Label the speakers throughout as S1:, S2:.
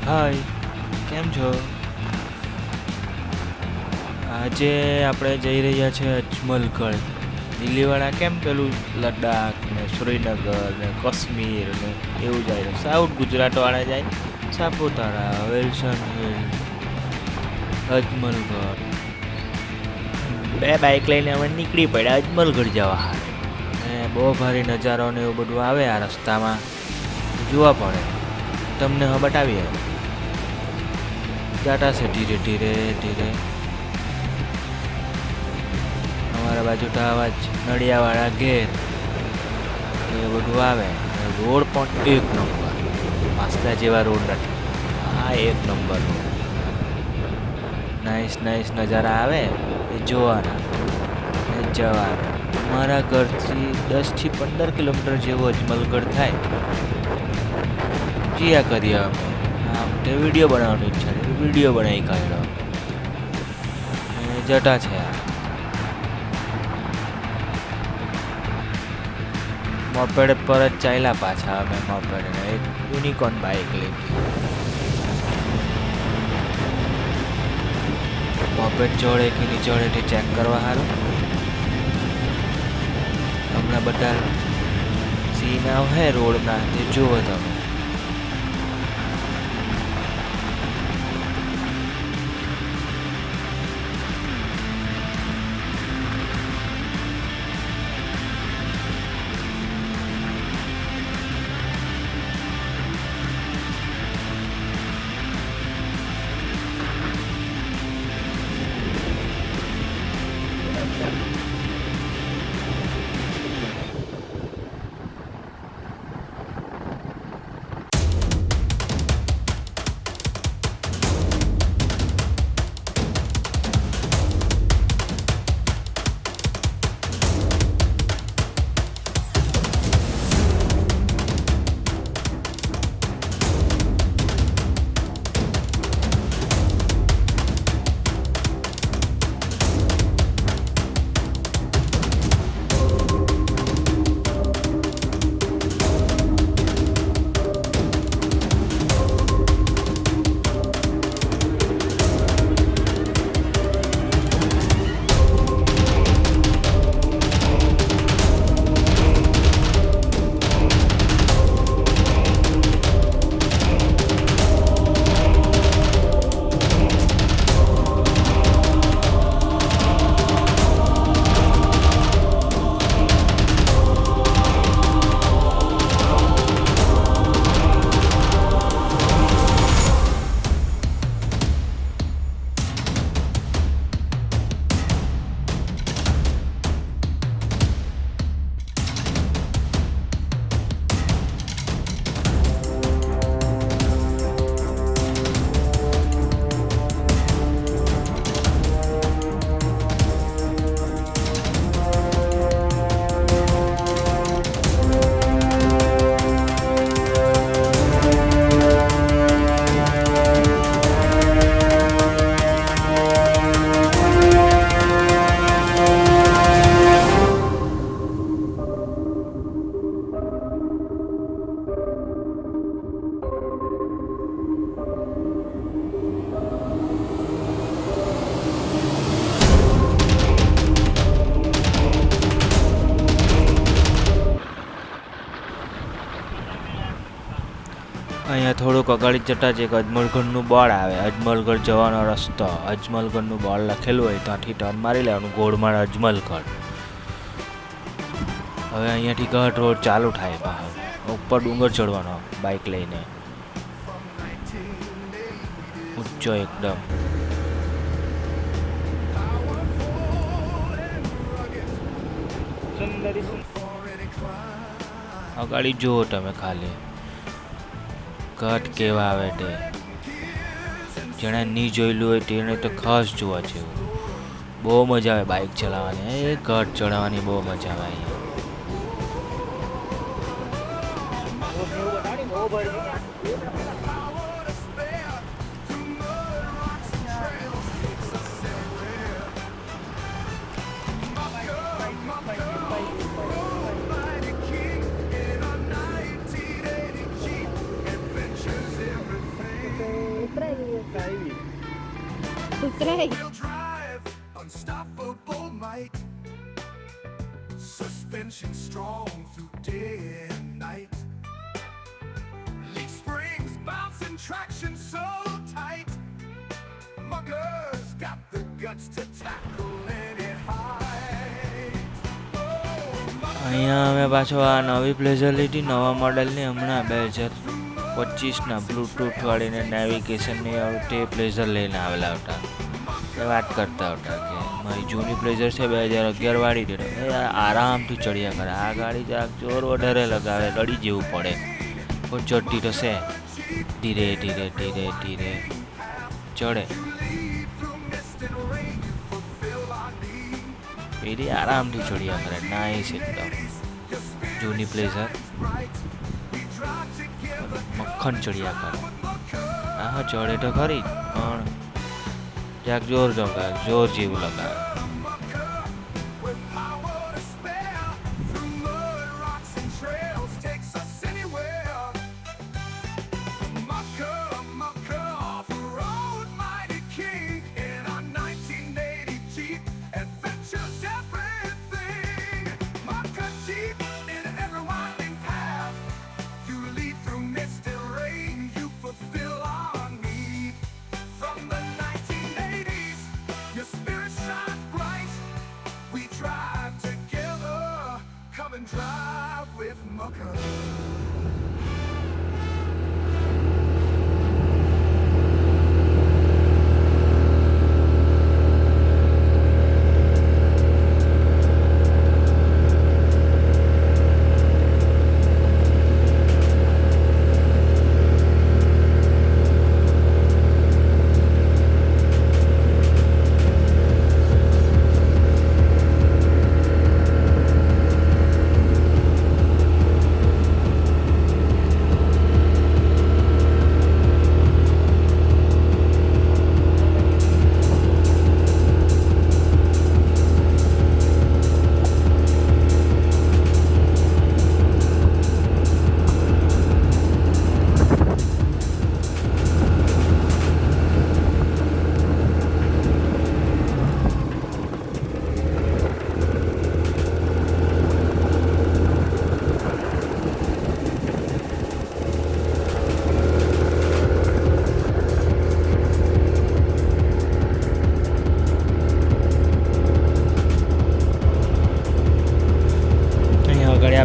S1: હાય, કેમ છો? આજે આપણે જઈ રહ્યા છીએ અજમલગઢ. દિલ્હીવાળા કેમ પેલું લદ્દાખ ને શ્રીનગર ને કાશ્મીર ને એવું જાય, સાઉથ ગુજરાતવાળા જાય સાપુતારા, વિલ્સન હિલ, અજમલગઢ. બે બાઇક લઈને અમે નીકળી પડ્યા અજમલગઢ જવા. ને બહુ ભારે નજારો ને એવું બધું આવે આ રસ્તામાં, જોવા પડે. તમને હવે બતાવીએ. જાતા છે ધીરે ધીરે ધીરે. અમારા બાજુ તો આવા જ નળિયાવાળા ઘેર એ બધું આવે. રોડ પણ એક નંબર, માસ્તા જેવા રોડ નથી. હા, એક નંબર રોડ. નાઇસ નાઇસ નજારા આવે એ જોવાના ને જવાના. મારા ઘરથી 10 થી 15 કિલોમીટર જેવો અજમલગઢ થાય. જીયા કરીએ અમે. આમ તે વિડીયો બનાવવાની ઈચ્છા છે, વિડીયો બનાવી કાઢ્યો. જટા છે મોપેડ પર જ ચાલ્યા પાછા અમે. મોપેડ એક યુનિકોર્ન બાઇક લઈ. મોપેડ જોડે કે ની જોડે તે ચેક કરવા સારું. હમણાં બધા સીન આવે રોડના તે જુઓ તમે. અહીંયા થોડુંક અગાડી જતાં જ એક અજમલગઢનું બોર્ડ આવે. અજમલગઢ જવાનો રસ્તો. અજમલગઢનું બોર્ડ લખેલું હોય ત્યાંથી ટર્ન મારી લેવાનું. ગોળમાળ અજમલગઢ. હવે અહીંયાથી ગઢ રોડ ચાલુ થાય. બહાર ઉપર ડુંગર ચડવાનો બાઇક લઈને, ઊંચો એકદમ. અગાડી જુઓ તમે ખાલી ઘાટ કેવા આવે તે. જેણે નહીં જોયેલું હોય તેને તો ખાસ જોવા જેવું. બહુ મજા આવે બાઇક ચલાવવાની. એ ઘાટ ચડાવવાની બહુ મજા આવે અહીંયા.
S2: ઉતરાય.
S3: Wheel drive, unstoppable might. Suspension strong through day and night. Leaf springs bouncing traction so tight. Muggers got the guts to tackle any height.
S1: અહીંયા અમે પાછો આ નવી પ્લેઝર લીધી નવા મોડલની હમણાં 2025ના બ્લૂટૂથવાળીને નેવિગેશનની તે પ્લેઝર લઈને આવેલા હતા. એ વાત કરતા હતા કે મારી જૂની પ્લેઝર છે 2011વાળી તે આરામથી ચડ્યા કરે. આ ગાડી જરાક જોર વધારે લગાવે લડી જેવું પડે પણ ચડતી તો છે ધીરે ધીરે ધીરે ધીરે ચડે. પેલી આરામથી ચડ્યા કરે નાઈસ એકદમ જૂની પ્લેઝર મક્ખન ચડ્યા કરે. હા ચડે તો ખરી પણ ક્યાંક જોર જેવું લગાવે.
S3: Drive with Mucker.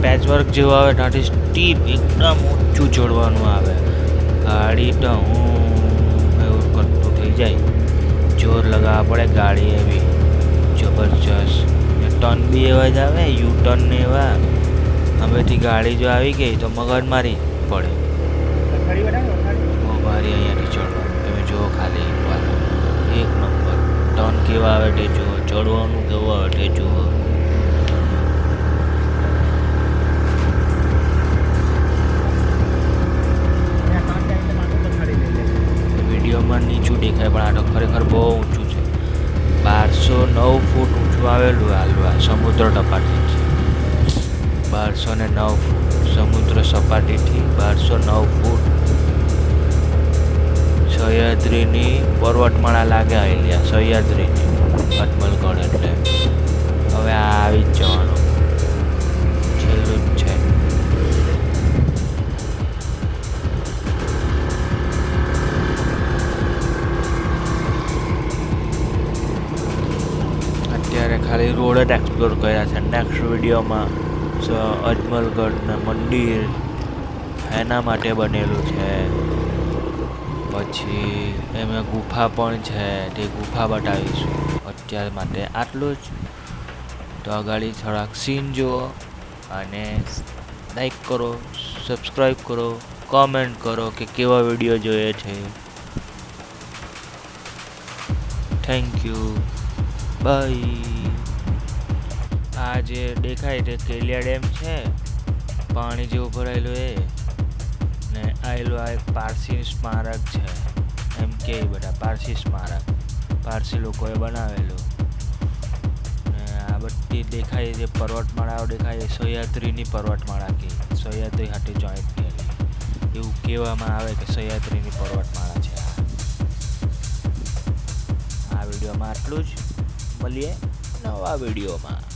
S3: પેચવર્ક જેવું આવે ત્યાંથી સ્ટીપ એકદમ ઊંચું ચડવાનું આવે. ગાડી તો એવું કરતું થઈ જાય. જોર લગાવવા પડે ગાડી એવી જબરજસ્ત. ટર્ન બી એવા જ આવે યુ ટર્ન ને એવા. હવેથી ગાડી જો આવી ગઈ તો મગજ મારી પડે. બહુ ભારી અહીંયાથી ચડવાનું તમે જુઓ ખાલી એકવાર એક નંબર. ટર્ન કેવા આવે તે જુઓ ચડવાનું કેવું આવે તે જુઓ. વિડીયોમાં નીચું દેખાય પણ આ તો ખરેખર બહુ ઊંચું છે. 1209 ફૂટ ઊંચું આવેલું હાલવા સમુદ્ર સપાટી છે. 1209 ફૂટ સમુદ્ર સપાટીથી 1209 ફૂટ. સહ્યાદ્રીની પર્વતમાળા લાગે આવેલી સહ્યાદ્રીની અજમલગઢ એટલે હવે આ આવી જ જવાનું છેલ્લું જ છે. અત્યારે ખાલી રોડ જ એક્સપ્લોર કર્યા છે. નેક્સ્ટ વિડીયોમાં અજમલગઢના મંદિર એના માટે બનેલું છે. પછી એમાં ગુફા પણ છે તે ગુફા બતાવીશું. અત્યાર માટે આટલું જ. તો આગળ થોડાક સીન જુઓ અને લાઈક કરો, સબસ્ક્રાઈબ કરો, કોમેન્ટ કરો કે કેવા વિડીયો જોઈએ છે. Thank you, bye. આ જે દેખાય તે કેલિયા ડેમ છે, પાણી જેવું ભરાયેલું એ ને આવેલું આ એક પારસી સ્મારક છે. એમ કે બધા પારસી સ્મારક પારસી લોકોએ બનાવેલું. ને આ બધી દેખાય જે પર્વતમાળાઓ દેખાય એ સહ્યાદ્રીની પર્વતમાળા કે સહ્યાદ્રી સાથે જોઈન્ટ થયેલી એવું કહેવામાં આવે કે સહ્યાદ્રીની પર્વતમાળા છે આ
S1: વિડીયોમાં આટલું જ. મળીએ નવા વિડીયોમાં.